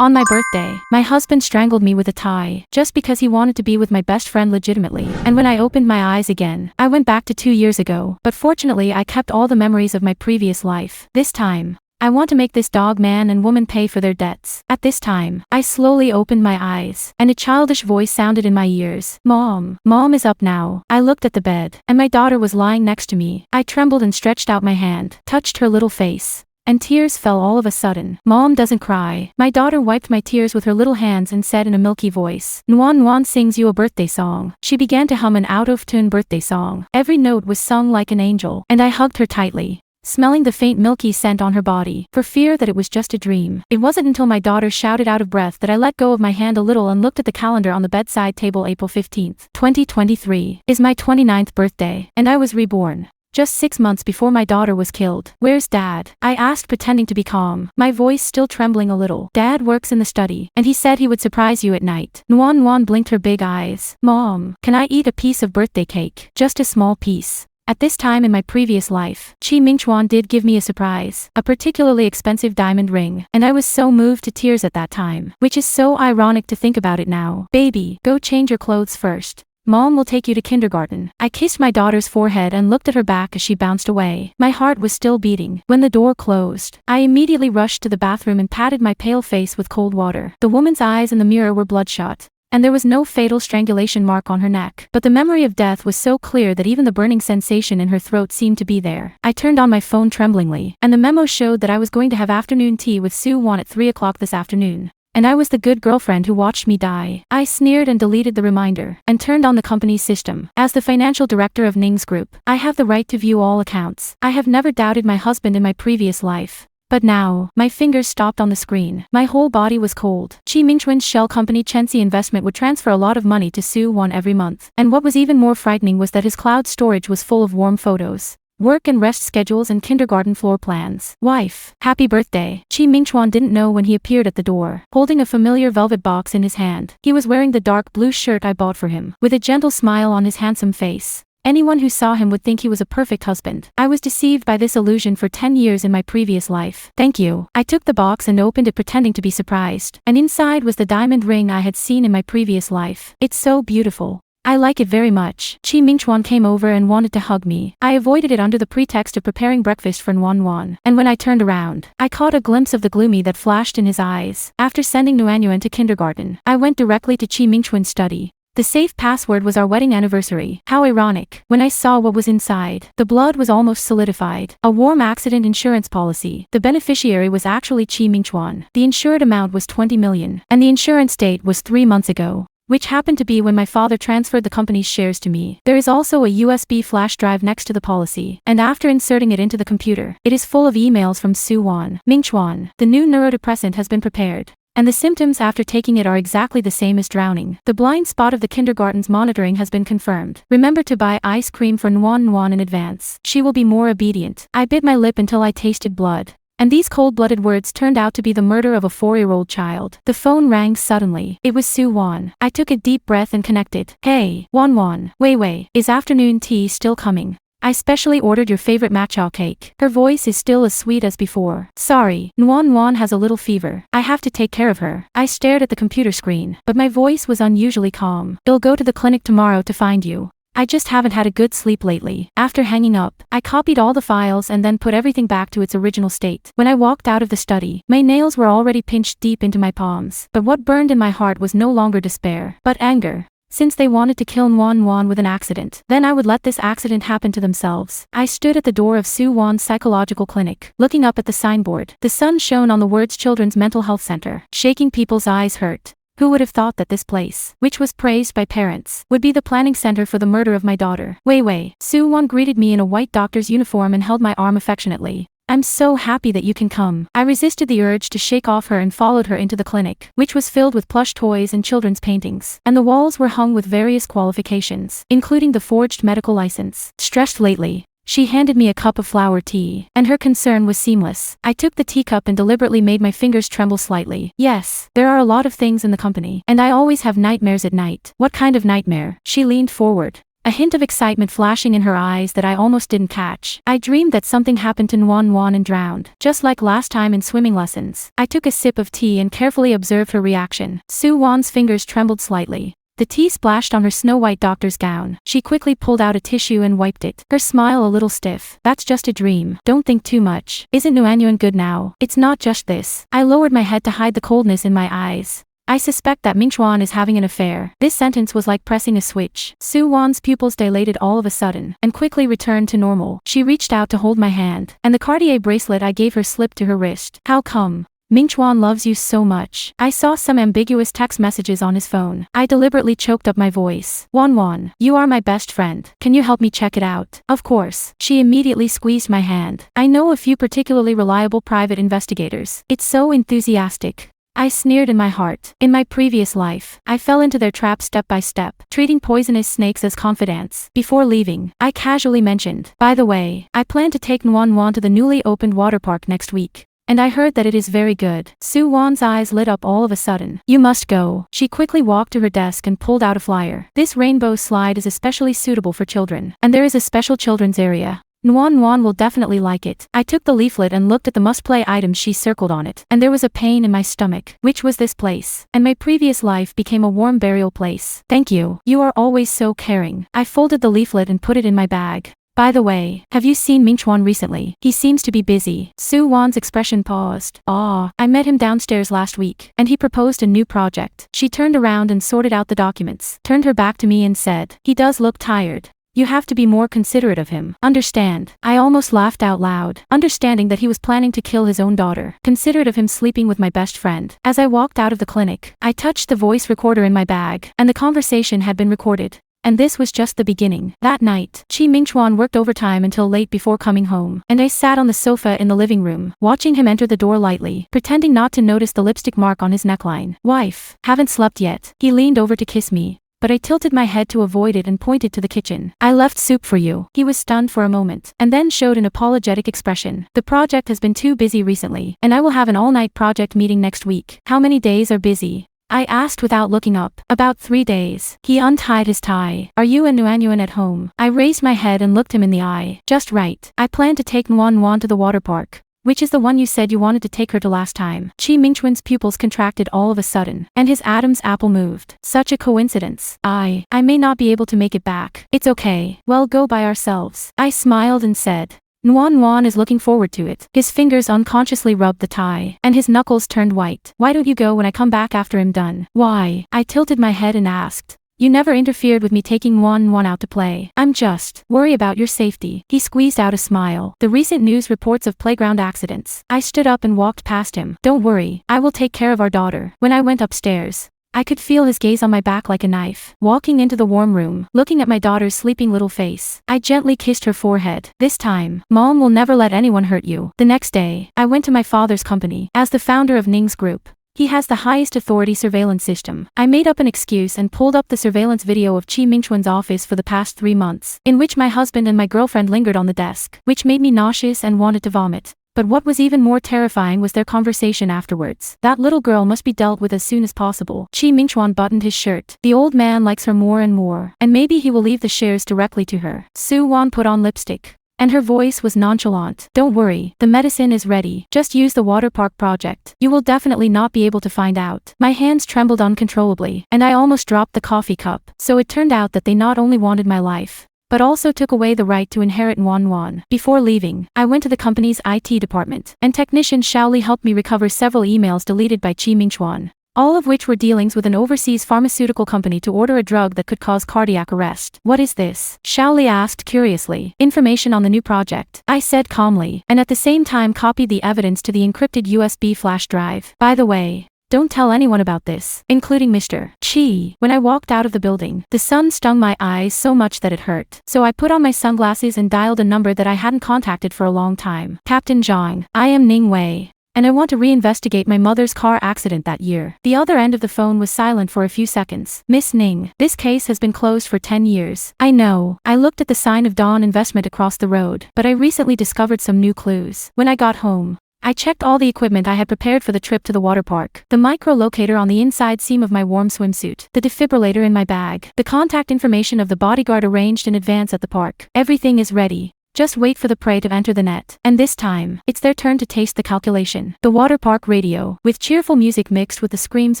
On my birthday, my husband strangled me with a tie, just because he wanted to be with my best friend legitimately. And when I opened my eyes again, I went back to 2 years ago, but fortunately I kept all the memories of my previous life. This time, I want to make this dog man and woman pay for their debts. At this time, I slowly opened my eyes, and a childish voice sounded in my ears. Mom. Mom is up now. I looked at the bed, and my daughter was lying next to me. I trembled and stretched out my hand, touched her little face, and tears fell all of a sudden. Mom doesn't cry. My daughter wiped my tears with her little hands and said in a milky voice, Nuan Nuan sings you a birthday song. She began to hum an out-of-tune birthday song. Every note was sung like an angel, and I hugged her tightly, smelling the faint milky scent on her body, for fear that it was just a dream. It wasn't until my daughter shouted out of breath that I let go of my hand a little and looked at the calendar on the bedside table. April 15th, 2023, is my 29th birthday, and I was reborn just 6 months before my daughter was killed. Where's Dad? I asked, pretending to be calm, my voice still trembling a little. Dad works in the study, and he said he would surprise you at night. Nuan Nuan blinked her big eyes. Mom, can I eat a piece of birthday cake? Just a small piece. At this time in my previous life, Chi Mingchuan did give me a surprise, a particularly expensive diamond ring, and I was so moved to tears at that time, which is so ironic to think about it now. Baby, go change your clothes first. Mom will take you to kindergarten. I kissed my daughter's forehead and looked at her back as she bounced away. My heart was still beating. When the door closed, I immediately rushed to the bathroom and patted my pale face with cold water. The woman's eyes in the mirror were bloodshot, and there was no fatal strangulation mark on her neck. But the memory of death was so clear that even the burning sensation in her throat seemed to be there. I turned on my phone tremblingly, and the memo showed that I was going to have afternoon tea with Sue Won at 3 o'clock this afternoon. And I was the good girlfriend who watched me die. I sneered and deleted the reminder, and turned on the company's system. As the financial director of Ning's group, I have the right to view all accounts. I have never doubted my husband in my previous life. But now, my fingers stopped on the screen. My whole body was cold. Chi Mingchuan's shell company Chenxi Investment would transfer a lot of money to Sue Won every month. And what was even more frightening was that his cloud storage was full of warm photos, work and rest schedules, and kindergarten floor plans. Wife, happy birthday. Chi Mingchuan didn't know when he appeared at the door, holding a familiar velvet box in his hand. He was wearing the dark blue shirt I bought for him, with a gentle smile on his handsome face. Anyone who saw him would think he was a perfect husband. I was deceived by this illusion for 10 years in my previous life. Thank you. I took the box and opened it, pretending to be surprised. And inside was the diamond ring I had seen in my previous life. It's so beautiful. I like it very much. Chi Mingchuan came over and wanted to hug me. I avoided it under the pretext of preparing breakfast for Nuan Nuan. And when I turned around, I caught a glimpse of the gloomy that flashed in his eyes. After sending Nuanyuan to kindergarten, I went directly to Chi Mingchuan's study. The safe password was our wedding anniversary. How ironic. When I saw what was inside, the blood was almost solidified. A warm accident insurance policy. The beneficiary was actually Chi Mingchuan. The insured amount was 20 million, and the insurance date was 3 months ago, which happened to be when my father transferred the company's shares to me. There is also a USB flash drive next to the policy, and after inserting it into the computer, it is full of emails from Sue Won. Mingchuan, the new neurodepressant has been prepared, and the symptoms after taking it are exactly the same as drowning. The blind spot of the kindergarten's monitoring has been confirmed. Remember to buy ice cream for Nuan Nuan in advance. She will be more obedient. I bit my lip until I tasted blood, and these cold-blooded words turned out to be the murder of a 4-year-old child. The phone rang suddenly. It was Sue Won. I took a deep breath and connected. Hey, Wan Wan. Wei, is afternoon tea still coming? I specially ordered your favorite matcha cake. Her voice is still as sweet as before. Sorry, Nuan Nuan has a little fever. I have to take care of her. I stared at the computer screen, but my voice was unusually calm. I'll go to the clinic tomorrow to find you. I just haven't had a good sleep lately. After hanging up, I copied all the files and then put everything back to its original state. When I walked out of the study, my nails were already pinched deep into my palms. But what burned in my heart was no longer despair, but anger. Since they wanted to kill Nuan Nuan with an accident, then I would let this accident happen to themselves. I stood at the door of Sue Won's psychological clinic, looking up at the signboard. The sun shone on the words Children's Mental Health Center. Shaking people's eyes hurt. Who would have thought that this place, which was praised by parents, would be the planning center for the murder of my daughter? Wei. Sue Won greeted me in a white doctor's uniform and held my arm affectionately. I'm so happy that you can come. I resisted the urge to shake off her and followed her into the clinic, which was filled with plush toys and children's paintings, and the walls were hung with various qualifications, including the forged medical license. Stressed lately, she handed me a cup of flower tea, and her concern was seamless. I took the teacup and deliberately made my fingers tremble slightly. Yes, there are a lot of things in the company, and I always have nightmares at night. What kind of nightmare? She leaned forward, a hint of excitement flashing in her eyes that I almost didn't catch. I dreamed that something happened to Nuan and drowned, just like last time in swimming lessons. I took a sip of tea and carefully observed her reaction. Su Wan's fingers trembled slightly. The tea splashed on her snow-white doctor's gown. She quickly pulled out a tissue and wiped it, her smile a little stiff. That's just a dream. Don't think too much. Isn't Nuan good now? It's not just this. I lowered my head to hide the coldness in my eyes. I suspect that Mingchuan is having an affair. This sentence was like pressing a switch. Su Wan's pupils dilated all of a sudden, and quickly returned to normal. She reached out to hold my hand, and the Cartier bracelet I gave her slipped to her wrist. How come? Mingchuan loves you so much. I saw some ambiguous text messages on his phone. I deliberately choked up my voice. Wan, you are my best friend. Can you help me check it out? Of course. She immediately squeezed my hand. I know a few particularly reliable private investigators. It's so enthusiastic. I sneered in my heart. In my previous life, I fell into their trap step by step, treating poisonous snakes as confidants. Before leaving, I casually mentioned, by the way, I plan to take Nuan to the newly opened water park next week. And I heard that it is very good. Su Wan's eyes lit up all of a sudden. You must go. She quickly walked to her desk and pulled out a flyer. This rainbow slide is especially suitable for children, and there is a special children's area. Nuan will definitely like it. I took the leaflet and looked at the must-play items she circled on it, and there was a pain in my stomach. Which was this place? And my previous life became a warm burial place. Thank you. You are always so caring. I folded the leaflet and put it in my bag. By the way, have you seen Mingchuan recently? He seems to be busy. Su Wan's expression paused. I met him downstairs last week, and he proposed a new project. She turned around and sorted out the documents, turned her back to me and said, he does look tired. You have to be more considerate of him. Understand? I almost laughed out loud, understanding that he was planning to kill his own daughter. Considerate of him sleeping with my best friend. As I walked out of the clinic, I touched the voice recorder in my bag, and the conversation had been recorded. And this was just the beginning. That night, Mingchuan worked overtime until late before coming home, and I sat on the sofa in the living room, watching him enter the door lightly, pretending not to notice the lipstick mark on his neckline. Wife, haven't slept yet. He leaned over to kiss me, but I tilted my head to avoid it and pointed to the kitchen. I left soup for you. He was stunned for a moment, and then showed an apologetic expression. The project has been too busy recently, and I will have an all-night project meeting next week. How many days are busy? I asked without looking up. About 3 days. He untied his tie. Are you and Nuan at home? I raised my head and looked him in the eye. Just right. I plan to take Nuan to the water park. Which is the one you said you wanted to take her to last time. Mingchuan's pupils contracted all of a sudden, and his Adam's apple moved. Such a coincidence. I may not be able to make it back. It's okay. Well, go by ourselves. I smiled and said, Nuan is looking forward to it. His fingers unconsciously rubbed the tie, and his knuckles turned white. Why don't you go when I come back after I'm done? Why? I tilted my head and asked. You never interfered with me taking Nuan out to play. I'm just worried about your safety. He squeezed out a smile. The recent news reports of playground accidents. I stood up and walked past him. Don't worry, I will take care of our daughter. When I went upstairs, I could feel his gaze on my back like a knife. Walking into the warm room, looking at my daughter's sleeping little face, I gently kissed her forehead. This time, Mom will never let anyone hurt you. The next day, I went to my father's company. As the founder of Ning's group, he has the highest authority surveillance system. I made up an excuse and pulled up the surveillance video of Mingchuan's office for the past 3 months, in which my husband and my girlfriend lingered on the desk, which made me nauseous and wanted to vomit. But what was even more terrifying was their conversation afterwards. That little girl must be dealt with as soon as possible. Mingchuan buttoned his shirt. The old man likes her more and more, and maybe he will leave the shares directly to her. Su Wan put on lipstick, and her voice was nonchalant. Don't worry, the medicine is ready. Just use the water park project. You will definitely not be able to find out. My hands trembled uncontrollably, and I almost dropped the coffee cup. So it turned out that they not only wanted my life, but also took away the right to inherit Nuan. Before leaving, I went to the company's IT department, and technician Shaoli helped me recover several emails deleted by Mingchuan, all of which were dealings with an overseas pharmaceutical company to order a drug that could cause cardiac arrest. What is this? Shaoli asked curiously. Information on the new project, I said calmly, and at the same time copied the evidence to the encrypted USB flash drive. By the way, don't tell anyone about this, including Mr. Chi. When I walked out of the building, the sun stung my eyes so much that it hurt. So I put on my sunglasses and dialed a number that I hadn't contacted for a long time. Captain Zhang, I am Ning Wei, and I want to reinvestigate my mother's car accident that year. The other end of the phone was silent for a few seconds. Miss Ning, this case has been closed for 10 years. I know. I looked at the sign of Dawn Investment across the road, but I recently discovered some new clues. When I got home, I checked all the equipment I had prepared for the trip to the water park. The micro-locator on the inside seam of my warm swimsuit. The defibrillator in my bag. The contact information of the bodyguard arranged in advance at the park. Everything is ready. Just wait for the prey to enter the net. And this time, it's their turn to taste the calculation. The water park radio, with cheerful music mixed with the screams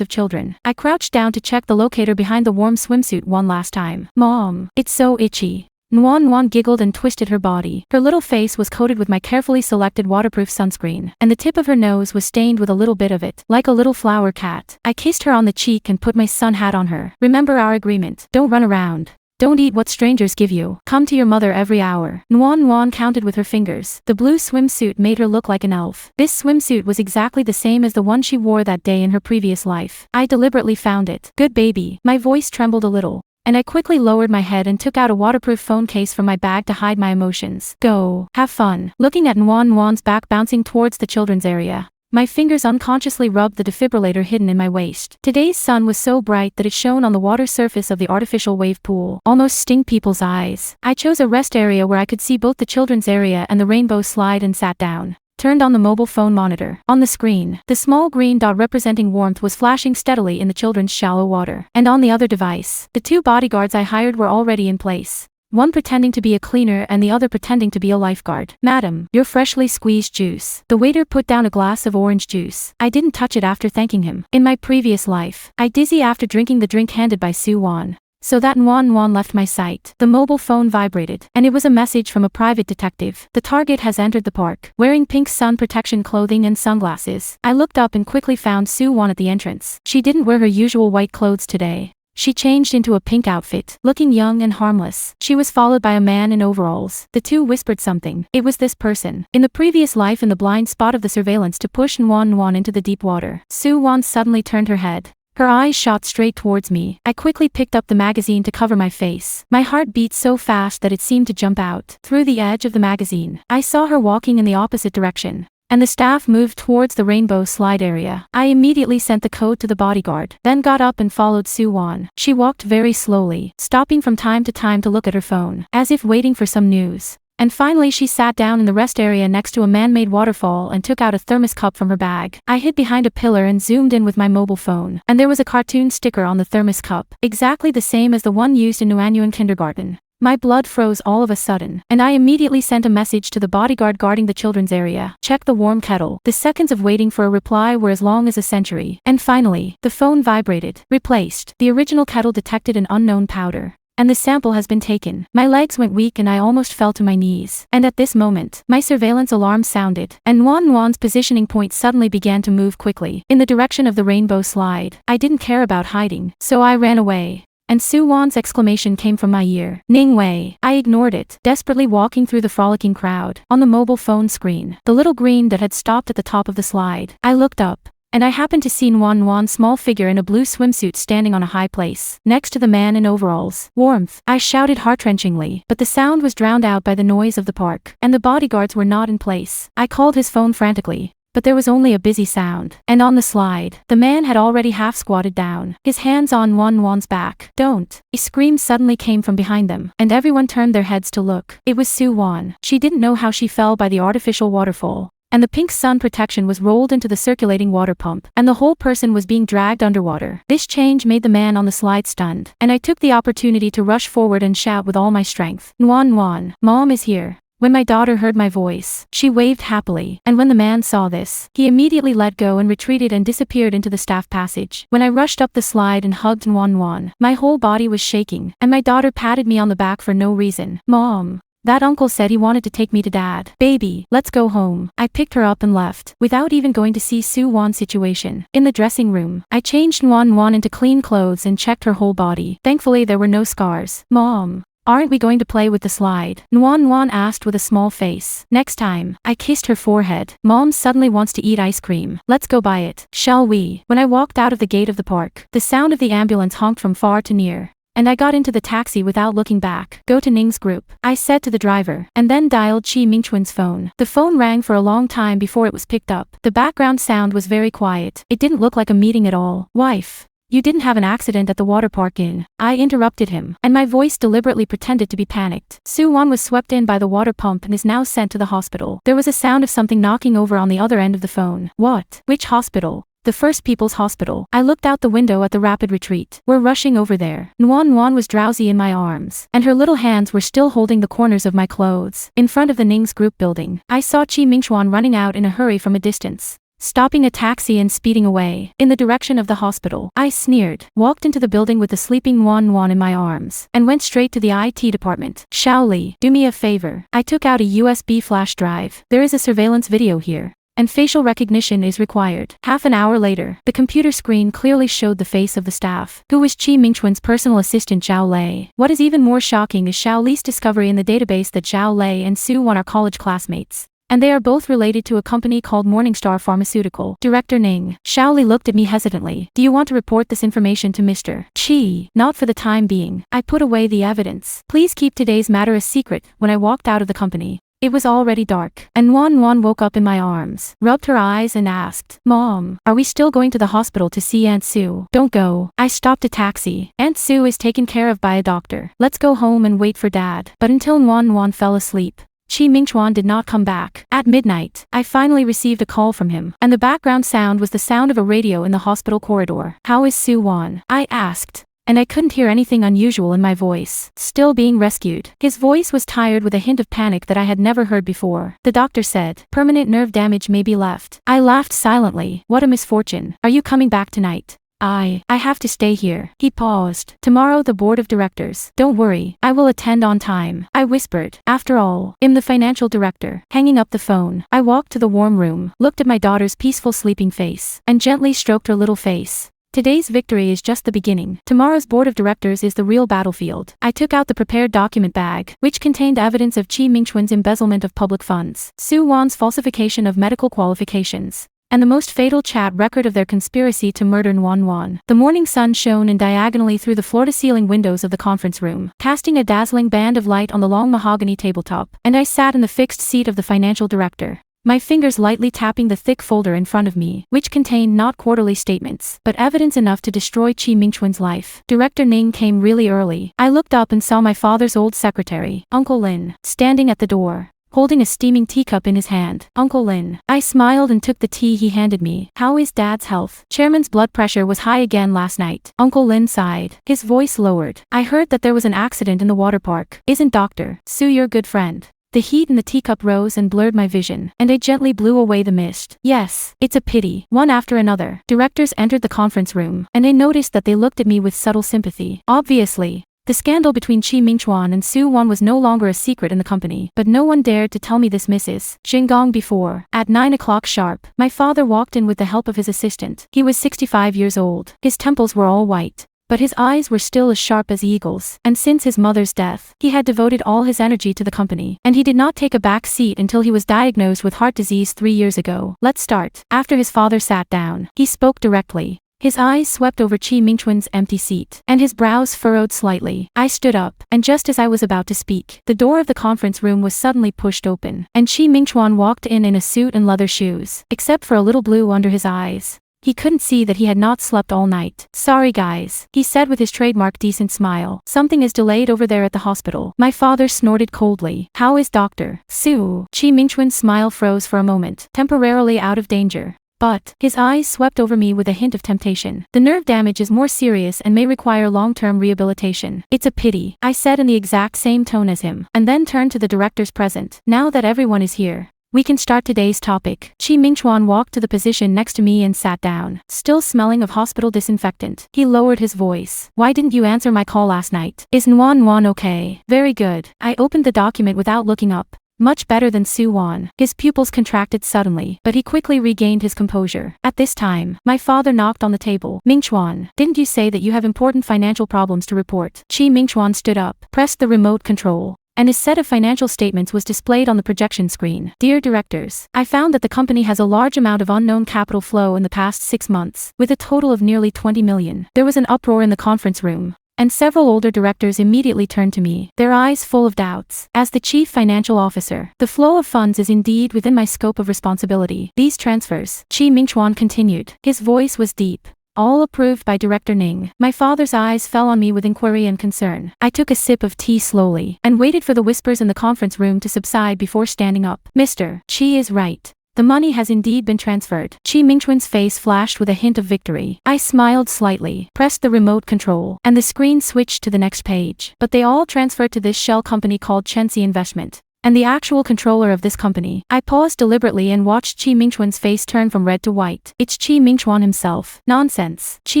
of children. I crouched down to check the locator behind the warm swimsuit one last time. Mom, it's so itchy. Nuan giggled and twisted her body. Her little face was coated with my carefully selected waterproof sunscreen, and the tip of her nose was stained with a little bit of it, like a little flower cat. I kissed her on the cheek and put my sun hat on her. Remember our agreement. Don't run around. Don't eat what strangers give you. Come to your mother every hour. Nuan counted with her fingers. The blue swimsuit made her look like an elf. This swimsuit was exactly the same as the one she wore that day in her previous life. I deliberately found it. Good baby. My voice trembled a little, and I quickly lowered my head and took out a waterproof phone case from my bag to hide my emotions. Go. Have fun. Looking at Nuan's back bouncing towards the children's area, my fingers unconsciously rubbed the defibrillator hidden in my waist. Today's sun was so bright that it shone on the water surface of the artificial wave pool, almost sting people's eyes. I chose a rest area where I could see both the children's area and the rainbow slide and sat down. Turned on the mobile phone monitor. On the screen, the small green dot representing warmth was flashing steadily in the children's shallow water. And on the other device, the two bodyguards I hired were already in place. One pretending to be a cleaner and the other pretending to be a lifeguard. Madam, your freshly squeezed juice. The waiter put down a glass of orange juice. I didn't touch it after thanking him. In my previous life, I dizzy after drinking the drink handed by Suwon. So that Nuan left my sight. The mobile phone vibrated, and it was a message from a private detective. The target has entered the park, wearing pink sun protection clothing and sunglasses. I looked up and quickly found Suwon at the entrance. She didn't wear her usual white clothes today. She changed into a pink outfit, looking young and harmless. She was followed by a man in overalls. The two whispered something. It was this person, in the previous life in the blind spot of the surveillance to push Nuan into the deep water. Suwon suddenly turned her head. Her eyes shot straight towards me. I quickly picked up the magazine to cover my face. My heart beat so fast that it seemed to jump out. Through the edge of the magazine, I saw her walking in the opposite direction, and the staff moved towards the rainbow slide area. I immediately sent the code to the bodyguard, then got up and followed Suwon. She walked very slowly, stopping from time to time to look at her phone, as if waiting for some news. And finally she sat down in the rest area next to a man-made waterfall and took out a thermos cup from her bag. I hid behind a pillar and zoomed in with my mobile phone, and there was a cartoon sticker on the thermos cup, exactly the same as the one used in Nuanyuan kindergarten. My blood froze all of a sudden, and I immediately sent a message to the bodyguard guarding the children's area. Check the warm kettle. The seconds of waiting for a reply were as long as a century. And finally, the phone vibrated. Replaced. The original kettle detected an unknown powder, and the sample has been taken. My legs went weak and I almost fell to my knees. And at this moment, my surveillance alarm sounded, and Nuan's positioning point suddenly began to move quickly, in the direction of the rainbow slide. I didn't care about hiding, so I ran away. And Suwon's exclamation came from my ear. Ningwei. I ignored it, desperately walking through the frolicking crowd. On the mobile phone screen, the little green dot had stopped at the top of the slide. I looked up, and I happened to see Nuan's small figure in a blue swimsuit standing on a high place, next to the man in overalls. Warmth. I shouted heart-wrenchingly, but the sound was drowned out by the noise of the park, and the bodyguards were not in place. I called his phone frantically, but there was only a busy sound. And on the slide, the man had already half squatted down, his hands on Nuan's back. Don't! A scream suddenly came from behind them, and everyone turned their heads to look. It was Suwon. She didn't know how she fell by the artificial waterfall, and the pink sun protection was rolled into the circulating water pump, and the whole person was being dragged underwater. This change made the man on the slide stunned, and I took the opportunity to rush forward and shout with all my strength. Nuan, Mom is here. When my daughter heard my voice, she waved happily, and when the man saw this, he immediately let go and retreated and disappeared into the staff passage. When I rushed up the slide and hugged Nuan, my whole body was shaking, and my daughter patted me on the back for no reason. Mom, that uncle said he wanted to take me to Dad. Baby, let's go home. I picked her up and left, without even going to see Suwon's situation. In the dressing room, I changed Nuan into clean clothes and checked her whole body. Thankfully there were no scars. Mom, aren't we going to play with the slide? Nuan asked with a small face. Next time. I kissed her forehead. Mom suddenly wants to eat ice cream. Let's go buy it. Shall we? When I walked out of the gate of the park, the sound of the ambulance honked from far to near, and I got into the taxi without looking back. Go to Ning's group, I said to the driver, and then dialed Chi Mingchuan's phone. The phone rang for a long time before it was picked up. The background sound was very quiet. It didn't look like a meeting at all. Wife. You didn't have an accident at the water park in. I interrupted him, and my voice deliberately pretended to be panicked. Soo-won was swept in by the water pump and is now sent to the hospital. There was a sound of something knocking over on the other end of the phone. What? Which hospital? The First People's Hospital. I looked out the window at the rapid retreat. We're rushing over there. Nwan was drowsy in my arms, and her little hands were still holding the corners of my clothes. In front of the Ning's group building, I saw Chi Mingchuan running out in a hurry from a distance, stopping a taxi and speeding away, in the direction of the hospital. I sneered, walked into the building with the sleeping Nwan in my arms, and went straight to the IT department. Shaoli, do me a favor. I took out a USB flash drive. There is a surveillance video here, and facial recognition is required. Half an hour later, the computer screen clearly showed the face of the staff, who was Chi Mingchuan's personal assistant Zhao Lei. What is even more shocking is Xiao Li's discovery in the database that Zhao Lei and Soo-won are college classmates, and they are both related to a company called Morningstar Pharmaceutical. Director Ning. Xiao Li looked at me hesitantly. Do you want to report this information to Mr. Chi? Not for the time being. I put away the evidence. Please keep today's matter a secret. When I walked out of the company, it was already dark, and Nwan woke up in my arms, rubbed her eyes and asked, Mom, are we still going to the hospital to see Aunt Sue? Don't go. I stopped a taxi. Aunt Sue is taken care of by a doctor. Let's go home and wait for Dad. But until Nwan fell asleep, Chi Mingchuan did not come back. At midnight, I finally received a call from him, and the background sound was the sound of a radio in the hospital corridor. How is Soo-won? I asked, and I couldn't hear anything unusual in my voice. Still being rescued. His voice was tired with a hint of panic that I had never heard before. The doctor said, permanent nerve damage may be left. I laughed silently. What a misfortune. Are you coming back tonight? I have to stay here. He paused. Tomorrow the board of directors. Don't worry, I will attend on time. I whispered. After all, I'm the financial director. Hanging up the phone, I walked to the warm room, looked at my daughter's peaceful sleeping face, and gently stroked her little face. Today's victory is just the beginning. Tomorrow's board of directors is the real battlefield. I took out the prepared document bag, which contained evidence of Chi Mingchuan's embezzlement of public funds, Soo-won's falsification of medical qualifications, and the most fatal chat record of their conspiracy to murder Nwan. The morning sun shone in diagonally through the floor-to-ceiling windows of the conference room, casting a dazzling band of light on the long mahogany tabletop, and I sat in the fixed seat of the financial director, my fingers lightly tapping the thick folder in front of me, which contained not quarterly statements, but evidence enough to destroy Chi Mingchuan's life. Director Ning came really early. I looked up and saw my father's old secretary, Uncle Lin, standing at the door, holding a steaming teacup in his hand. Uncle Lin. I smiled and took the tea he handed me. How is Dad's health? Chairman's blood pressure was high again last night. Uncle Lin sighed. His voice lowered. I heard that there was an accident in the water park. Isn't Dr. Sue your good friend? The heat in the teacup rose and blurred my vision, and I gently blew away the mist. Yes, it's a pity. One after another, directors entered the conference room, and I noticed that they looked at me with subtle sympathy. Obviously, the scandal between Chi Mingchuan and Soo-won was no longer a secret in the company, but no one dared to tell me this Mrs. Jinggong before. At 9 o'clock sharp, my father walked in with the help of his assistant. He was 65 years old. His temples were all white, but his eyes were still as sharp as eagles, and since his mother's death, he had devoted all his energy to the company, and he did not take a back seat until he was diagnosed with heart disease 3 years ago. Let's start. After his father sat down, he spoke directly. His eyes swept over Chi Mingchuan's empty seat, and his brows furrowed slightly. I stood up, and just as I was about to speak, the door of the conference room was suddenly pushed open, and Chi Mingchuan walked in a suit and leather shoes, except for a little blue under his eyes. He couldn't see that he had not slept all night. Sorry guys, he said with his trademark decent smile. Something is delayed over there at the hospital. My father snorted coldly. How is Dr. Sue? Chi Mingchuan's smile froze for a moment, temporarily out of danger. But his eyes swept over me with a hint of temptation. The nerve damage is more serious and may require long-term rehabilitation. It's a pity, I said in the exact same tone as him, and then turned to the directors present. Now that everyone is here, we can start today's topic. Chi Mingchuan walked to the position next to me and sat down, still smelling of hospital disinfectant. He lowered his voice. Why didn't you answer my call last night? Is Nwan okay? Very good. I opened the document without looking up. Much better than Soo-won. His pupils contracted suddenly, but he quickly regained his composure. At this time, my father knocked on the table. Mingchuan, didn't you say that you have important financial problems to report? Chi Mingchuan stood up, pressed the remote control, and his set of financial statements was displayed on the projection screen. Dear directors, I found that the company has a large amount of unknown capital flow in the past 6 months, with a total of nearly 20 million. There was an uproar in the conference room, and several older directors immediately turned to me, their eyes full of doubts. As the chief financial officer, the flow of funds is indeed within my scope of responsibility. These transfers, Chi Mingchuan continued. His voice was deep, All approved by director Ning. My father's eyes fell on me with inquiry and concern. I took a sip of tea slowly, and waited for the whispers in the conference room to subside before standing up. Mr. Chi is right. The money has indeed been transferred. Chi Mingchuan's face flashed with a hint of victory. I smiled slightly, pressed the remote control, and the screen switched to the next page. But they all transferred to this shell company called Chensi Investment. And the actual controller of this company. I paused deliberately and watched Chi Mingchuan's face turn from red to white. It's Chi Mingchuan himself. Nonsense. Chi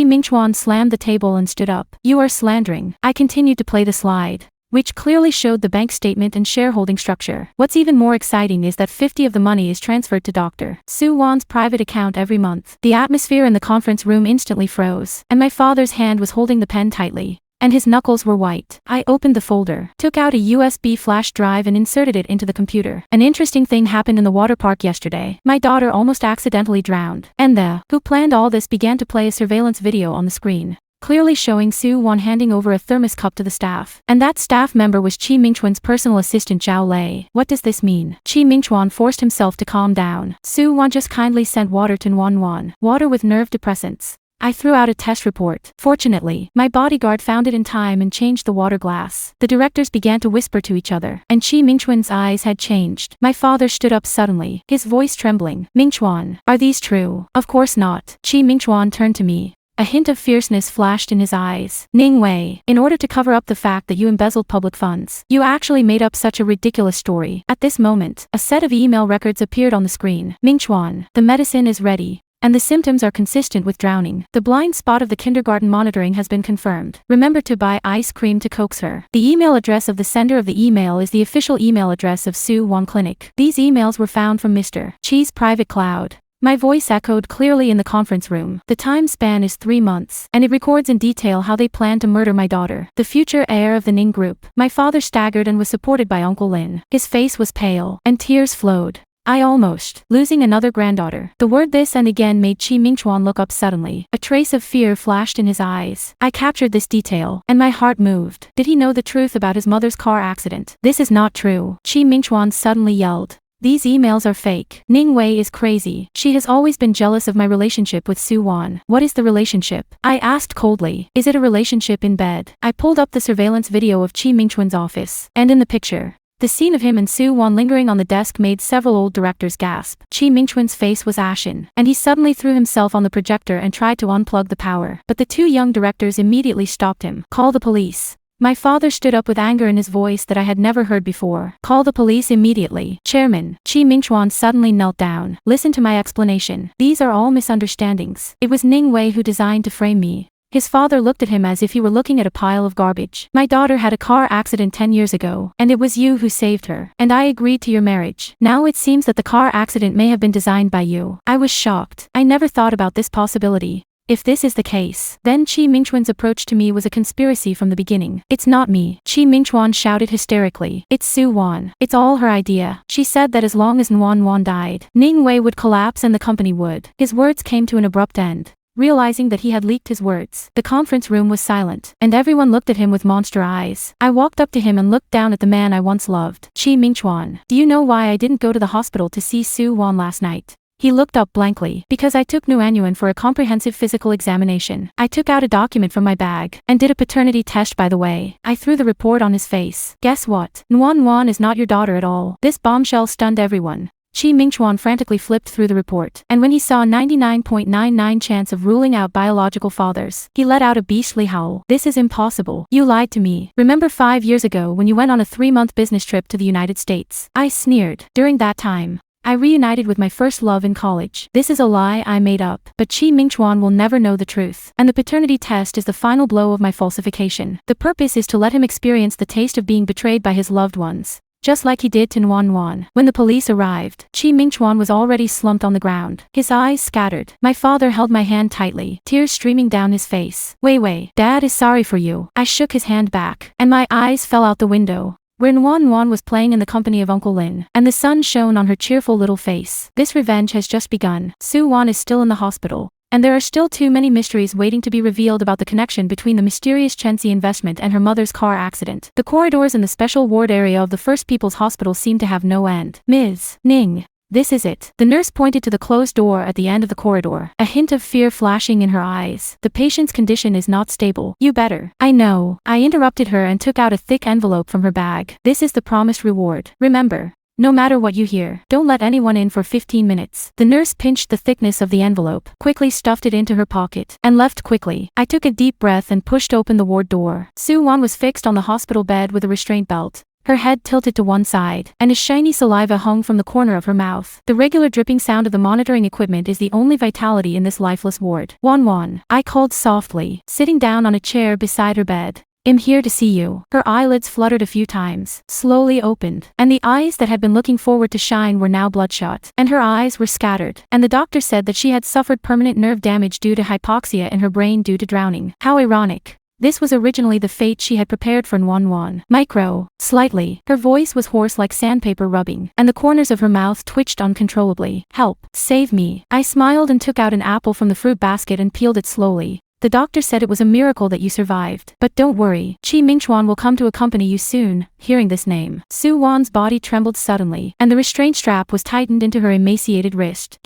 Mingchuan slammed the table and stood up. You are slandering. I continued to play the slide, which clearly showed the bank statement and shareholding structure. What's even more exciting is that 50 of the money is transferred to Dr. Su Wan's private account every month. The atmosphere in the conference room instantly froze, and my father's hand was holding the pen tightly, and his knuckles were white. I opened the folder, took out a USB flash drive and inserted it into the computer. An interesting thing happened in the water park yesterday. My daughter almost accidentally drowned, and the who planned all this began to play a surveillance video on the screen, clearly showing Su Wan handing over a thermos cup to the staff. And that staff member was Chi Mingchuan's personal assistant Zhao Lei. What does this mean? Chi Mingchuan forced himself to calm down. Su Wan just kindly sent water to Wan. Water with nerve depressants. I threw out a test report. Fortunately, my bodyguard found it in time and changed the water glass. The directors began to whisper to each other, and Chi Mingchuan's eyes had changed. My father stood up suddenly, his voice trembling. Mingchuan, are these true? Of course not. Chi Mingchuan turned to me. A hint of fierceness flashed in his eyes. Ning Wei, in order to cover up the fact that you embezzled public funds, you actually made up such a ridiculous story. At this moment, a set of email records appeared on the screen. Mingchuan, the medicine is ready, and the symptoms are consistent with drowning. The blind spot of the kindergarten monitoring has been confirmed. Remember to buy ice cream to coax her. The email address of the sender of the email is the official email address of Su Wan Clinic. These emails were found from Mr. Chi's private cloud. My voice echoed clearly in the conference room. The time span is 3 months, and it records in detail how they plan to murder my daughter, the future heir of the Ning Group. My father staggered and was supported by Uncle Lin. His face was pale, and tears flowed. I almost losing another granddaughter. The word this and again made Chi Mingchuan look up suddenly. A trace of fear flashed in his eyes. I captured this detail, and my heart moved. Did he know the truth about his mother's car accident? This is not true. Chi Mingchuan suddenly yelled. These emails are fake. Ning Wei is crazy. She has always been jealous of my relationship with Su Wan. What is the relationship? I asked coldly. Is it a relationship in bed? I pulled up the surveillance video of Chi Mingchuan's office, and in the picture, the scene of him and Su Wan lingering on the desk made several old directors gasp. Chi Mingchuan's face was ashen, and he suddenly threw himself on the projector and tried to unplug the power. But the 2 young directors immediately stopped him. Call the police. My father stood up with anger in his voice that I had never heard before. Call the police immediately. Chairman. Chi Mingchuan suddenly knelt down. Listen to my explanation. These are all misunderstandings. It was Ning Wei who designed to frame me. His father looked at him as if he were looking at a pile of garbage. My daughter had a car accident 10 years ago, and it was you who saved her. And I agreed to your marriage. Now it seems that the car accident may have been designed by you. I was shocked. I never thought about this possibility. If this is the case, then Chi Mingchuan's approach to me was a conspiracy from the beginning. It's not me. Chi Mingchuan shouted hysterically. It's Su Wan. It's all her idea. She said that as long as Wan died, Ning Wei would collapse and the company would. His words came to an abrupt end. Realizing that he had leaked his words, the conference room was silent, and everyone looked at him with monster eyes. I walked up to him and looked down at the man I once loved. Chi Mingchuan, do you know why I didn't go to the hospital to see Su Wan last night? He looked up blankly. Because I took Nuanyuan for a comprehensive physical examination. I took out a document from my bag, and did a paternity test by the way. I threw the report on his face. Guess what? Nuan is not your daughter at all. This bombshell stunned everyone. Chi Mingchuan frantically flipped through the report, and when he saw a 99.99% chance of ruling out biological fathers, he let out a beastly howl. This is impossible. You lied to me. Remember 5 years ago when you went on a 3-month business trip to the United States? I sneered. During that time, I reunited with my first love in college. This is a lie I made up. But Chi Mingchuan will never know the truth. And the paternity test is the final blow of my falsification. The purpose is to let him experience the taste of being betrayed by his loved ones, just like he did to Nuan. When the police arrived, Chi Mingchuan was already slumped on the ground, his eyes scattered. My father held my hand tightly, tears streaming down his face. Wei, Dad is sorry for you. I shook his hand back, and my eyes fell out the window, where Nuan was playing in the company of Uncle Lin, and the sun shone on her cheerful little face. This revenge has just begun. Su Wan is still in the hospital, and there are still too many mysteries waiting to be revealed about the connection between the mysterious Chensi investment and her mother's car accident. The corridors in the special ward area of the First People's Hospital seem to have no end. Ms. Ning, This is it. The nurse pointed to the closed door at the end of the corridor, a hint of fear flashing in her eyes. The patient's condition is not stable. You better. I know. I interrupted her and took out a thick envelope from her bag. This is the promised reward. Remember. No matter what you hear, don't let anyone in for 15 minutes. The nurse pinched the thickness of the envelope, quickly stuffed it into her pocket, and left quickly. I took a deep breath and pushed open the ward door. Soo-won was fixed on the hospital bed with a restraint belt. Her head tilted to one side, and a shiny saliva hung from the corner of her mouth. The regular dripping sound of the monitoring equipment is the only vitality in this lifeless ward. Won, I called softly, sitting down on a chair beside her bed. I'm here to see you. Her eyelids fluttered a few times, slowly opened, and the eyes that had been looking forward to shine were now bloodshot, and her eyes were scattered, and the doctor said that she had suffered permanent nerve damage due to hypoxia in her brain due to drowning. How ironic. This was originally the fate she had prepared for Won. Slightly. Her voice was hoarse like sandpaper rubbing, and the corners of her mouth twitched uncontrollably. Help. Save me. I smiled and took out an apple from the fruit basket and peeled it slowly. The doctor said it was a miracle that you survived. But don't worry, Chi Mingchuan will come to accompany you soon. Hearing this name, Soo-won's body trembled suddenly, and the restraint strap was tightened into her emaciated wrist.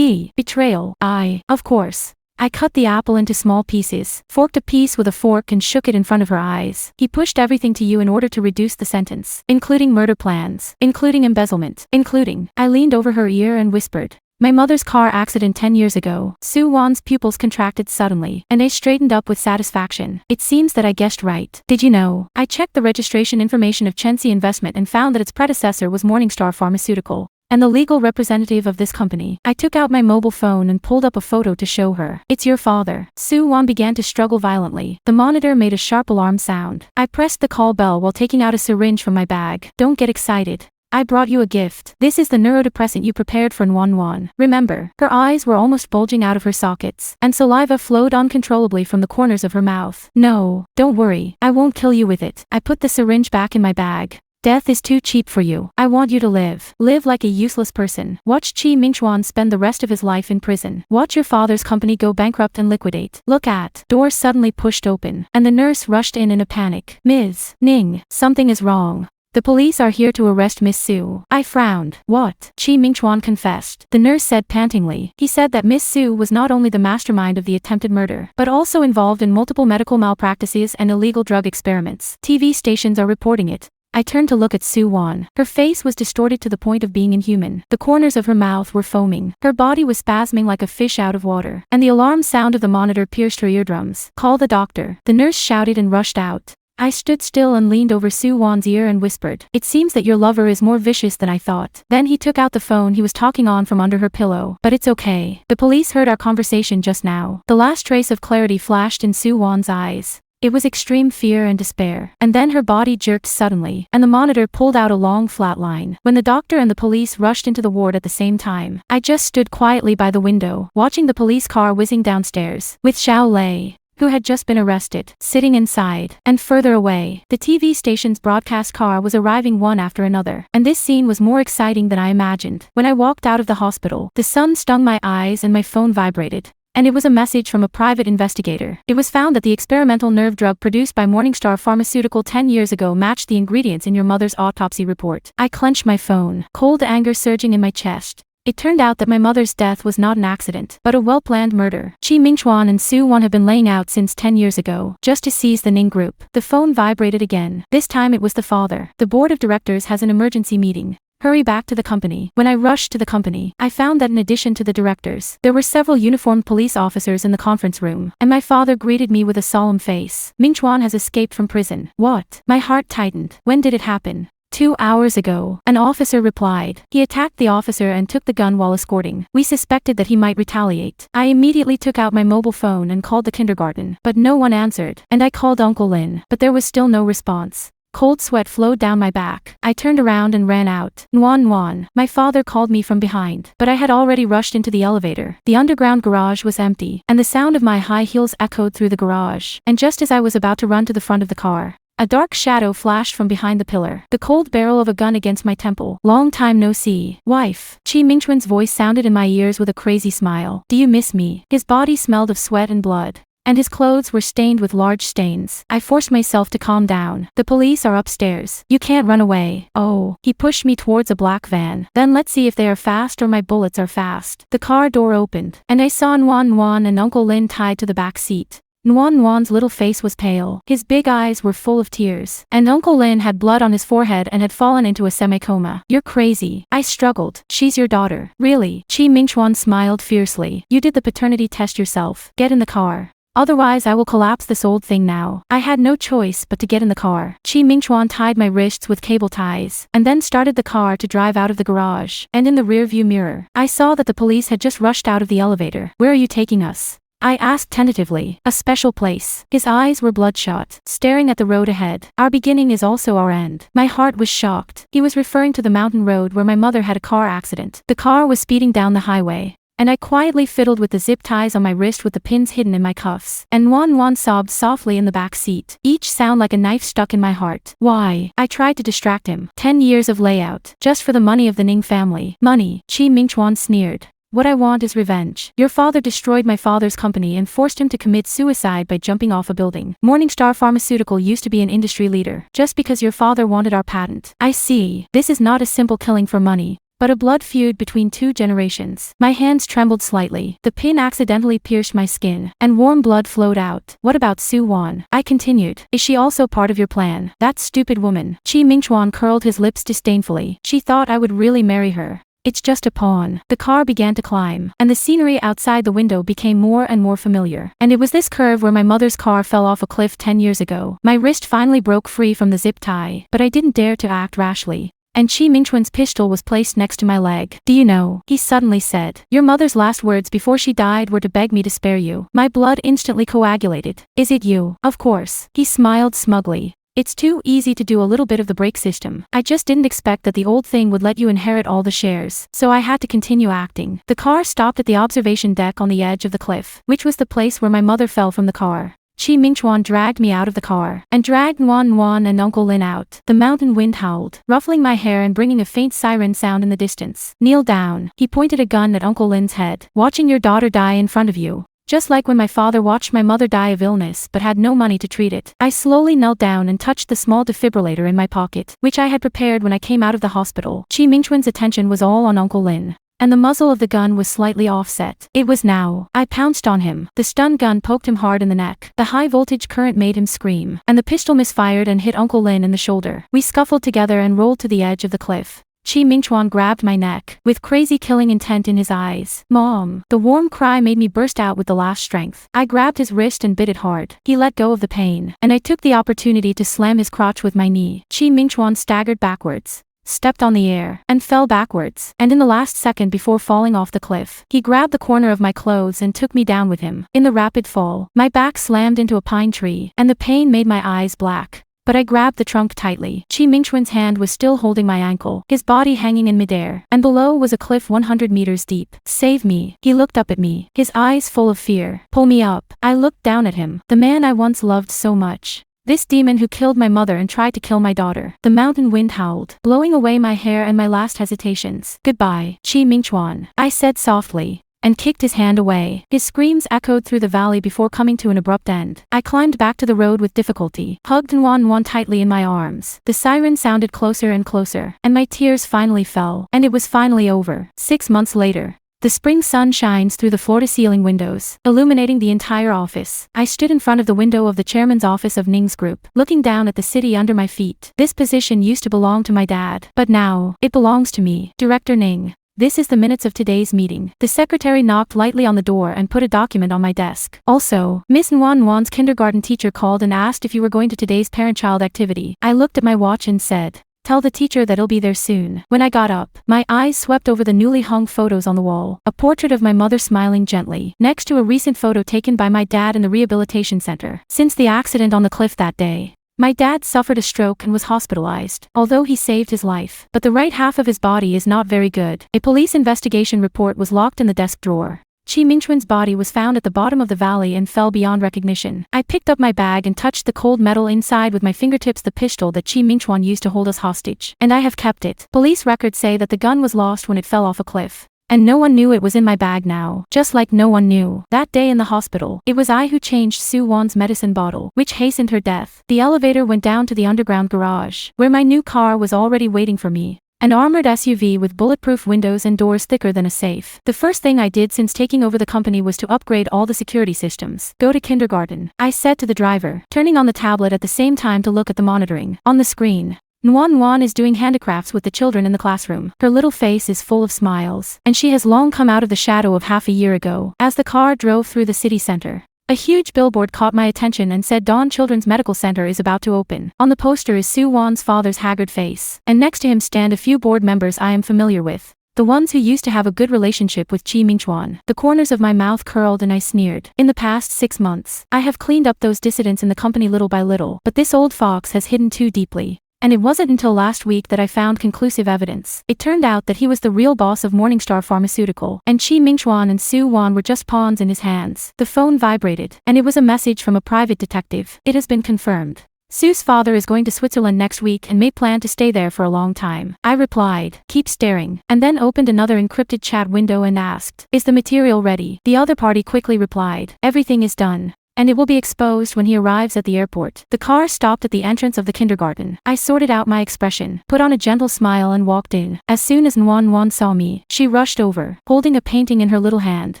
Betrayal. Of course. I cut the apple into small pieces, forked a piece with a fork and shook it in front of her eyes. He pushed everything to you in order to reduce the sentence, including murder plans, including embezzlement, including. I leaned over her ear and whispered. My mother's car accident 10 years ago. Soo-won's pupils contracted suddenly, and I straightened up with satisfaction. It seems that I guessed right. Did you know? I checked the registration information of Chensi Investment and found that its predecessor was Morningstar Pharmaceutical, and the legal representative of this company. I took out my mobile phone and pulled up a photo to show her. It's your father. Soo-won began to struggle violently. The monitor made a sharp alarm sound. I pressed the call bell while taking out a syringe from my bag. Don't get excited. I brought you a gift. This is the neurodepressant you prepared for Won. Remember, her eyes were almost bulging out of her sockets, and saliva flowed uncontrollably from the corners of her mouth. No, don't worry, I won't kill you with it. I put the syringe back in my bag. Death is too cheap for you. I want you to live. Live like a useless person. Watch Chi Mingchuan spend the rest of his life in prison. Watch your father's company go bankrupt and liquidate. Look at. Door suddenly pushed open, and the nurse rushed in a panic. Ms. Ning, something is wrong. The police are here to arrest Miss Sue. I frowned. What? Chi Mingchuan confessed. The nurse said pantingly. He said that Miss Sue was not only the mastermind of the attempted murder, but also involved in multiple medical malpractices and illegal drug experiments. TV stations are reporting it. I turned to look at Soo-won. Her face was distorted to the point of being inhuman. The corners of her mouth were foaming. Her body was spasming like a fish out of water, and the alarm sound of the monitor pierced her eardrums. Call the doctor. The nurse shouted and rushed out. I stood still and leaned over Soo-won's ear and whispered, it seems that your lover is more vicious than I thought. Then he took out the phone he was talking on from under her pillow. But it's okay. The police heard our conversation just now. The last trace of clarity flashed in Soo-won's eyes. It was extreme fear and despair. And then her body jerked suddenly, and the monitor pulled out a long flat line. When the doctor and the police rushed into the ward at the same time, I just stood quietly by the window, watching the police car whizzing downstairs, with Xiao Lei, who had just been arrested, sitting inside. And further away, the TV station's broadcast car was arriving one after another, and this scene was more exciting than I imagined. When I walked out of the hospital, the sun stung my eyes and my phone vibrated. And it was a message from a private investigator. It was found that the experimental nerve drug produced by Morningstar Pharmaceutical 10 years ago matched the ingredients in your mother's autopsy report. I clenched my phone, cold anger surging in my chest. It turned out that my mother's death was not an accident, but a well-planned murder. Chi Mingchuan and Soo-won have been laying out since 10 years ago, just to seize the Ning Group. The phone vibrated again. This time it was the father. The board of directors has an emergency meeting. Hurry back to the company. When I rushed to the company, I found that in addition to the directors, there were several uniformed police officers in the conference room, and my father greeted me with a solemn face. Mingchuan has escaped from prison. What? My heart tightened. When did it happen? 2 hours ago, an officer replied. He attacked the officer and took the gun while escorting. We suspected that he might retaliate. I immediately took out my mobile phone and called the kindergarten, but no one answered, and I called Uncle Lin, but there was still no response. Cold sweat flowed down my back. I turned around and ran out. Won. My father called me from behind, but I had already rushed into the elevator. The underground garage was empty, and the sound of my high heels echoed through the garage. And just as I was about to run to the front of the car, a dark shadow flashed from behind the pillar, the cold barrel of a gun against my temple. Long time no see. Wife. Chi Mingchuan's voice sounded in my ears with a crazy smile. Do you miss me? His body smelled of sweat and blood, and his clothes were stained with large stains. I forced myself to calm down. The police are upstairs. You can't run away. Oh. He pushed me towards a black van. Then let's see if they are fast or my bullets are fast. The car door opened, and I saw Nguyen and Uncle Lin tied to the back seat. Nguyen's little face was pale, his big eyes were full of tears, and Uncle Lin had blood on his forehead and had fallen into a semi-coma. You're crazy. I struggled. She's your daughter. Really? Chi Mingchuan smiled fiercely. You did the paternity test yourself. Get in the car. Otherwise I will collapse this old thing now. I had no choice but to get in the car. Chi Mingchuan tied my wrists with cable ties, and then started the car to drive out of the garage, and in the rear-view mirror, I saw that the police had just rushed out of the elevator. Where are you taking us? I asked tentatively. A special place. His eyes were bloodshot, staring at the road ahead. Our beginning is also our end. My heart was shocked. He was referring to the mountain road where my mother had a car accident. The car was speeding down the highway, and I quietly fiddled with the zip ties on my wrist with the pins hidden in my cuffs. And Nguyen sobbed softly in the back seat, each sound like a knife stuck in my heart. Why? I tried to distract him. 10 years of layout, just for the money of the Ning family. Money. Chi Mingchuan sneered. What I want is revenge. Your father destroyed my father's company and forced him to commit suicide by jumping off a building. Morningstar Pharmaceutical used to be an industry leader, just because your father wanted our patent. I see. This is not a simple killing for money, but a blood feud between 2 generations. My hands trembled slightly. The pin accidentally pierced my skin, and warm blood flowed out. What about Su Wan? I continued. Is she also part of your plan? That stupid woman. Chi Mingchuan curled his lips disdainfully. She thought I would really marry her. It's just a pawn. The car began to climb, and the scenery outside the window became more and more familiar. And it was this curve where my mother's car fell off a cliff 10 years ago. My wrist finally broke free from the zip tie, but I didn't dare to act rashly. And Chi Mingchuan's pistol was placed next to my leg. Do you know, he suddenly said, your mother's last words before she died were to beg me to spare you. My blood instantly coagulated. Is it you? Of course. He smiled smugly. It's too easy to do a little bit of the brake system. I just didn't expect that the old thing would let you inherit all the shares, so I had to continue acting. The car stopped at the observation deck on the edge of the cliff, which was the place where my mother fell from the car. Chi Mingchuan dragged me out of the car, and dragged Nguyen and Uncle Lin out. The mountain wind howled, ruffling my hair and bringing a faint siren sound in the distance. Kneel down. He pointed a gun at Uncle Lin's head. Watching your daughter die in front of you. Just like when my father watched my mother die of illness but had no money to treat it. I slowly knelt down and touched the small defibrillator in my pocket, which I had prepared when I came out of the hospital. Chi Mingchuan's attention was all on Uncle Lin, and the muzzle of the gun was slightly offset. It was now. I pounced on him. The stun gun poked him hard in the neck. The high voltage current made him scream, and the pistol misfired and hit Uncle Lin in the shoulder. We scuffled together and rolled to the edge of the cliff. Chi Mingchuan grabbed my neck, with crazy killing intent in his eyes. Mom! The warm cry made me burst out with the last strength. I grabbed his wrist and bit it hard. He let go of the pain, and I took the opportunity to slam his crotch with my knee. Chi Mingchuan staggered backwards, stepped on the air, and fell backwards. And in the last second before falling off the cliff, he grabbed the corner of my clothes and took me down with him. In the rapid fall, my back slammed into a pine tree, and the pain made my eyes black. But I grabbed the trunk tightly. Chi Mingchuan's hand was still holding my ankle, his body hanging in midair, and below was a cliff 100 meters deep. Save me. He looked up at me, his eyes full of fear. Pull me up. I looked down at him, the man I once loved so much. This demon who killed my mother and tried to kill my daughter. The mountain wind howled, blowing away my hair and my last hesitations. Goodbye, Chi Mingchuan, I said softly, and kicked his hand away. His screams echoed through the valley before coming to an abrupt end. I climbed back to the road with difficulty, hugged Nguyen tightly in my arms. The siren sounded closer and closer, and my tears finally fell, and it was finally over. 6 months later. The spring sun shines through the floor-to-ceiling windows, illuminating the entire office. I stood in front of the window of the chairman's office of Ning's group, looking down at the city under my feet. This position used to belong to my dad, but now, it belongs to me. Director Ning. This is the minutes of today's meeting. The secretary knocked lightly on the door and put a document on my desk. Also, Miss Nguyen's kindergarten teacher called and asked if you were going to today's parent-child activity. I looked at my watch and said, tell the teacher that he'll be there soon. When I got up, my eyes swept over the newly hung photos on the wall. A portrait of my mother smiling gently, next to a recent photo taken by my dad in the rehabilitation center. Since the accident on the cliff that day, my dad suffered a stroke and was hospitalized, although he saved his life. But the right half of his body is not very good. A police investigation report was locked in the desk drawer. Chi Mingchuan's body was found at the bottom of the valley and fell beyond recognition. I picked up my bag and touched the cold metal inside with my fingertips, the pistol that Chi Mingchuan used to hold us hostage. And I have kept it. Police records say that the gun was lost when it fell off a cliff. And no one knew it was in my bag now, just like no one knew. That day in the hospital, it was I who changed Soo Won's medicine bottle, which hastened her death. The elevator went down to the underground garage, where my new car was already waiting for me. An armored SUV with bulletproof windows and doors thicker than a safe. The first thing I did since taking over the company was to upgrade all the security systems. Go to kindergarten, I said to the driver, turning on the tablet at the same time to look at the monitoring. On the screen, Nuan is doing handicrafts with the children in the classroom. Her little face is full of smiles, and she has long come out of the shadow of half a year ago. As the car drove through the city center, a huge billboard caught my attention and said Dawn Children's Medical Center is about to open. On the poster is Soo Won's father's haggard face, and next to him stand a few board members I am familiar with. The ones who used to have a good relationship with Chi Mingchuan. The corners of my mouth curled and I sneered. In the past 6 months, I have cleaned up those dissidents in the company little by little, but this old fox has hidden too deeply. And it wasn't until last week that I found conclusive evidence. It turned out that he was the real boss of Morningstar Pharmaceutical, and Chi Mingchuan and Soo Won were just pawns in his hands. The phone vibrated, and it was a message from a private detective. It has been confirmed. Soo's father is going to Switzerland next week and may plan to stay there for a long time. I replied, keep staring, and then opened another encrypted chat window and asked, is the material ready? The other party quickly replied, everything is done, and it will be exposed when he arrives at the airport. The car stopped at the entrance of the kindergarten. I sorted out my expression, put on a gentle smile and walked in. As soon as Nuan saw me, she rushed over, holding a painting in her little hand.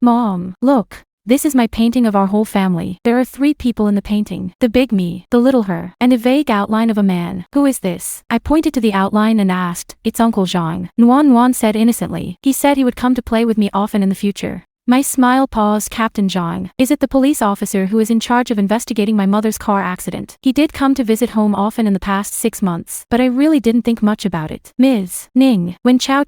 Mom, look. This is my painting of our whole family. There are 3 people in the painting. The big me, the little her, and a vague outline of a man. Who is this? I pointed to the outline and asked, it's Uncle Zhang. Nuan said innocently. He said he would come to play with me often in the future. My smile paused. Captain Zhang. Is it the police officer who is in charge of investigating my mother's car accident? He did come to visit home often in the past 6 months, but I really didn't think much about it. Ms. Ning. When Chow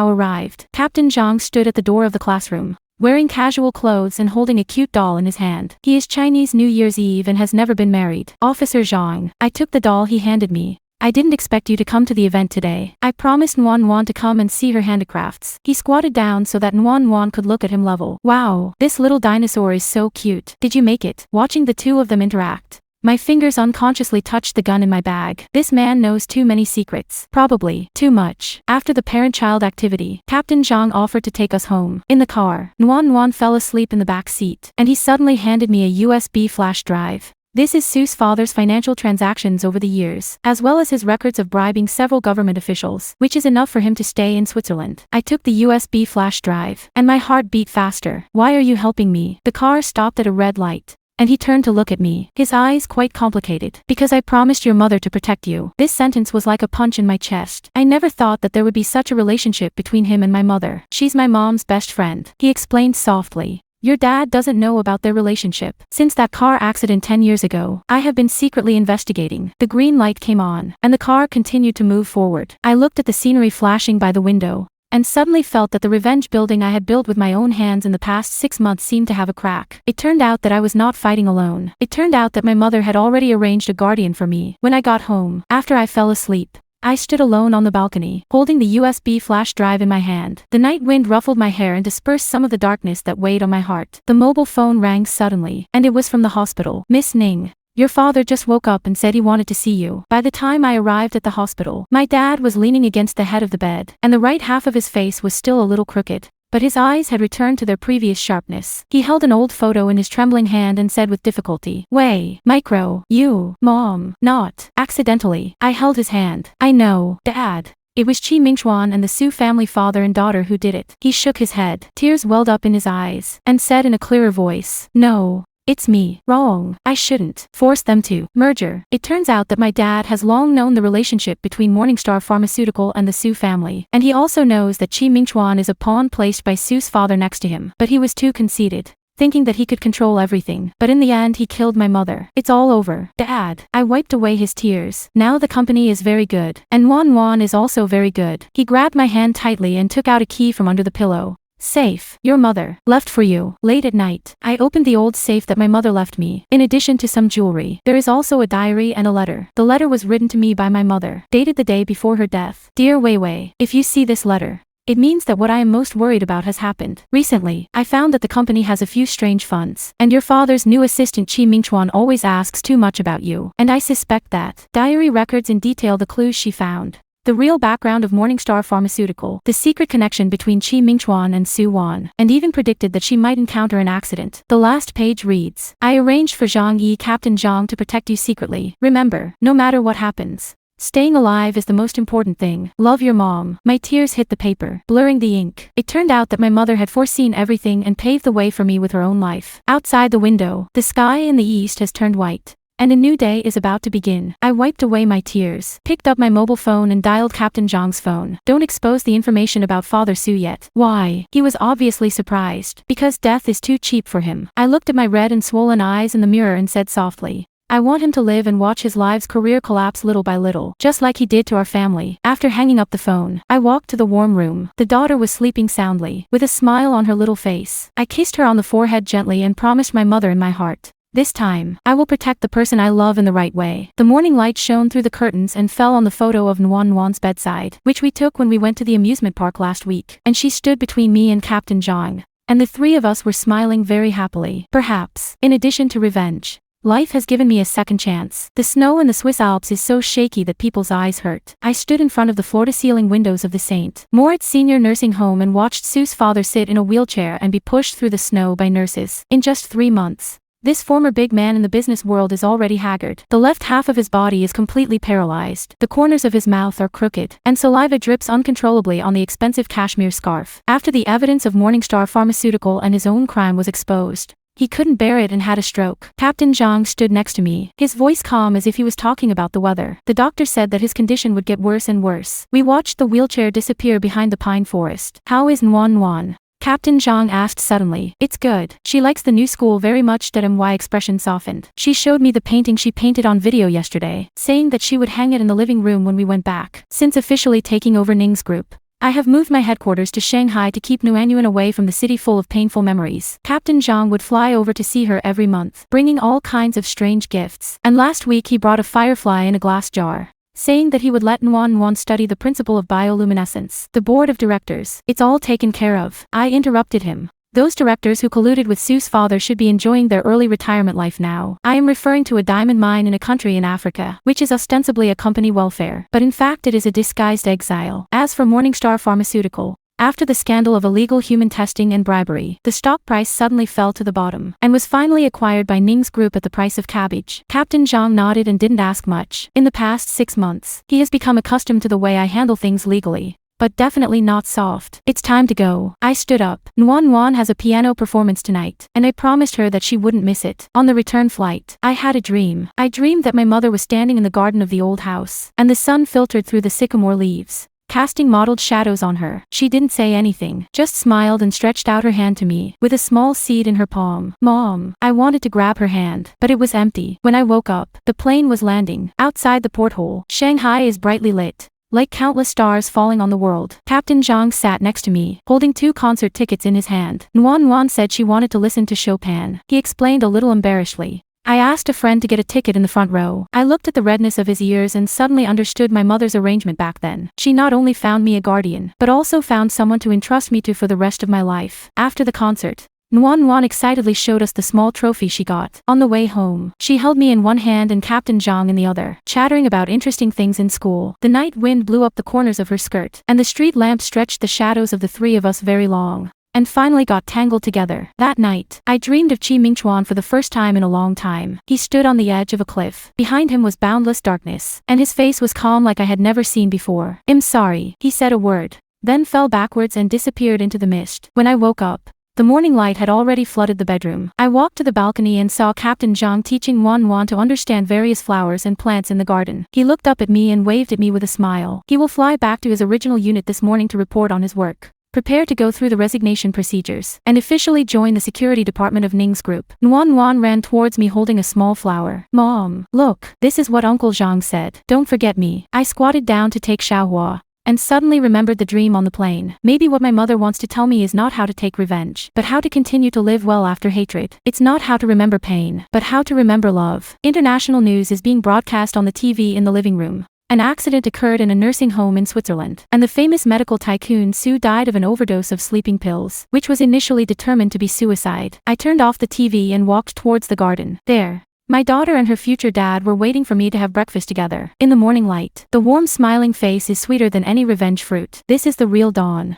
arrived, Captain Zhang stood at the door of the classroom, wearing casual clothes and holding a cute doll in his hand. He is Chinese New Year's Eve and has never been married. Officer Zhang. I took the doll he handed me. I didn't expect you to come to the event today. I promised Nuan to come and see her handicrafts. He squatted down so that Nuan could look at him level. Wow, this little dinosaur is so cute. Did you make it? Watching the two of them interact, my fingers unconsciously touched the gun in my bag. This man knows too many secrets. Probably too much. After the parent-child activity, Captain Zhang offered to take us home. In the car, Nuan fell asleep in the back seat, and he suddenly handed me a USB flash drive. This is Soo's father's financial transactions over the years, as well as his records of bribing several government officials, which is enough for him to stay in Switzerland. I took the USB flash drive, and my heart beat faster. Why are you helping me? The car stopped at a red light, and he turned to look at me, his eyes quite complicated. Because I promised your mother to protect you. This sentence was like a punch in my chest. I never thought that there would be such a relationship between him and my mother. She's my mom's best friend, he explained softly. Your dad doesn't know about their relationship. Since that car accident 10 years ago, I have been secretly investigating. The green light came on, and the car continued to move forward. I looked at the scenery flashing by the window, and suddenly felt that the revenge building I had built with my own hands in the past 6 months seemed to have a crack. It turned out that I was not fighting alone. It turned out that my mother had already arranged a guardian for me. When I got home, after I fell asleep, I stood alone on the balcony, holding the USB flash drive in my hand. The night wind ruffled my hair and dispersed some of the darkness that weighed on my heart. The mobile phone rang suddenly, and it was from the hospital. Miss Ning, your father just woke up and said he wanted to see you. By the time I arrived at the hospital, my dad was leaning against the head of the bed, and the right half of his face was still a little crooked, but his eyes had returned to their previous sharpness. He held an old photo in his trembling hand and said with difficulty, Wei, micro, you, mom, not, accidentally. I held his hand. I know, Dad. It was Chi Mingchuan and the Soo family father and daughter who did it. He shook his head. Tears welled up in his eyes, and said in a clearer voice, No. It's me. Wrong. I shouldn't force them to merger. It turns out that my dad has long known the relationship between Morningstar Pharmaceutical and the Soo family, and he also knows that Chi Mingchuan is a pawn placed by Soo's father next to him. But he was too conceited, thinking that he could control everything. But in the end he killed my mother. It's all over, Dad. I wiped away his tears. Now the company is very good, and Nuan is also very good. He grabbed my hand tightly and took out a key from under the pillow. Safe. Your mother left for you. Late at night, I opened the old safe that my mother left me. In addition to some jewelry, there is also a diary and a letter. The letter was written to me by my mother, dated the day before her death. Dear Weiwei, if you see this letter, it means that what I am most worried about has happened. Recently, I found that the company has a few strange funds, and your father's new assistant Chi Mingchuan always asks too much about you, and I suspect that. Diary records in detail the clues she found. the real background of Morningstar Pharmaceutical, the secret connection between Chi Mingchuan and Su Wan, and even predicted that she might encounter an accident. The last page reads, I arranged for Zhang Yi, Captain Zhang, to protect you secretly. Remember, no matter what happens, staying alive is the most important thing. Love, your mom. My tears hit the paper, blurring the ink. It turned out that my mother had foreseen everything and paved the way for me with her own life. Outside the window, the sky in the east has turned white, and a new day is about to begin. I wiped away my tears, picked up my mobile phone and dialed Captain Zhang's phone. Don't expose the information about Father Su yet. Why? He was obviously surprised. Because death is too cheap for him. I looked at my red and swollen eyes in the mirror and said softly, I want him to live and watch his life's career collapse little by little, just like he did to our family. After hanging up the phone, I walked to the warm room. The daughter was sleeping soundly, with a smile on her little face. I kissed her on the forehead gently and promised my mother in my heart, this time, I will protect the person I love in the right way. The morning light shone through the curtains and fell on the photo of Nuan Nuan's bedside, which we took when we went to the amusement park last week, and she stood between me and Captain Zhang, and the three of us were smiling very happily. Perhaps, in addition to revenge, life has given me a second chance. The snow in the Swiss Alps is so shaky that people's eyes hurt. I stood in front of the floor-to-ceiling windows of the St. Moritz Senior Nursing Home and watched Sue's father sit in a wheelchair and be pushed through the snow by nurses. In just 3 months, this former big man in the business world is already haggard. The left half of his body is completely paralyzed. The corners of his mouth are crooked, and saliva drips uncontrollably on the expensive cashmere scarf. After the evidence of Morningstar Pharmaceutical and his own crime was exposed, he couldn't bear it and had a stroke. Captain Zhang stood next to me, his voice calm as if he was talking about the weather. The doctor said that his condition would get worse and worse. We watched the wheelchair disappear behind the pine forest. How is Nuan Nuan? Captain Zhang asked suddenly. It's good. She likes the new school very much. My expression softened. She showed me the painting she painted on video yesterday, saying that she would hang it in the living room when we went back. Since officially taking over Ning's group, I have moved my headquarters to Shanghai to keep Nuanyuan away from the city full of painful memories. Captain Zhang would fly over to see her every month, bringing all kinds of strange gifts. And last week he brought a firefly in a glass jar, saying that he would let Nuan Nuan study the principle of bioluminescence. The board of directors. It's all taken care of. I interrupted him. Those directors who colluded with Sue's father should be enjoying their early retirement life now. I am referring to a diamond mine in a country in Africa, which is ostensibly a company welfare, but in fact it is a disguised exile. As for Morningstar Pharmaceutical, after the scandal of illegal human testing and bribery, the stock price suddenly fell to the bottom, and was finally acquired by Ning's group at the price of cabbage. Captain Zhang nodded and didn't ask much. In the past 6 months, he has become accustomed to the way I handle things legally, but definitely not soft. It's time to go. I stood up. Nuan Nuan has a piano performance tonight, and I promised her that she wouldn't miss it. On the return flight, I had a dream. I dreamed that my mother was standing in the garden of the old house, and the sun filtered through the sycamore leaves, casting mottled shadows on her. She didn't say anything, just smiled and stretched out her hand to me, with a small seed in her palm. Mom. I wanted to grab her hand, but it was empty. When I woke up, the plane was landing. Outside the porthole, Shanghai is brightly lit, like countless stars falling on the world. Captain Zhang sat next to me, holding 2 concert tickets in his hand. Nuan Nuan said she wanted to listen to Chopin. He explained a little embarrassedly. I asked a friend to get a ticket in the front row. I looked at the redness of his ears and suddenly understood my mother's arrangement back then. She not only found me a guardian, but also found someone to entrust me to for the rest of my life. After the concert, Nuan Nuan excitedly showed us the small trophy she got. On the way home, she held me in one hand and Captain Zhang in the other, chattering about interesting things in school. The night wind blew up the corners of her skirt, and the street lamp stretched the shadows of the three of us very long, and finally got tangled together. That night, I dreamed of Chi Mingchuan for the first time in a long time. He stood on the edge of a cliff. Behind him was boundless darkness, and his face was calm like I had never seen before. I'm sorry. He said a word, then fell backwards and disappeared into the mist. When I woke up, the morning light had already flooded the bedroom. I walked to the balcony and saw Captain Zhang teaching Nuan Nuan to understand various flowers and plants in the garden. He looked up at me and waved at me with a smile. He will fly back to his original unit this morning to report on his work, prepare to go through the resignation procedures, and officially join the security department of Ning's group. Nuan Nuan ran towards me holding a small flower. Mom, look, this is what Uncle Zhang said. Don't forget me. I squatted down to take Xiaohua, and suddenly remembered the dream on the plane. Maybe what my mother wants to tell me is not how to take revenge, but how to continue to live well after hatred. It's not how to remember pain, but how to remember love. International news is being broadcast on the TV in the living room. An accident occurred in a nursing home in Switzerland, and the famous medical tycoon Su died of an overdose of sleeping pills, which was initially determined to be suicide. I turned off the TV and walked towards the garden. There, My daughter and her future dad were waiting for me to have breakfast together. In the morning light, the warm smiling face is sweeter than any revenge fruit. This is the real dawn.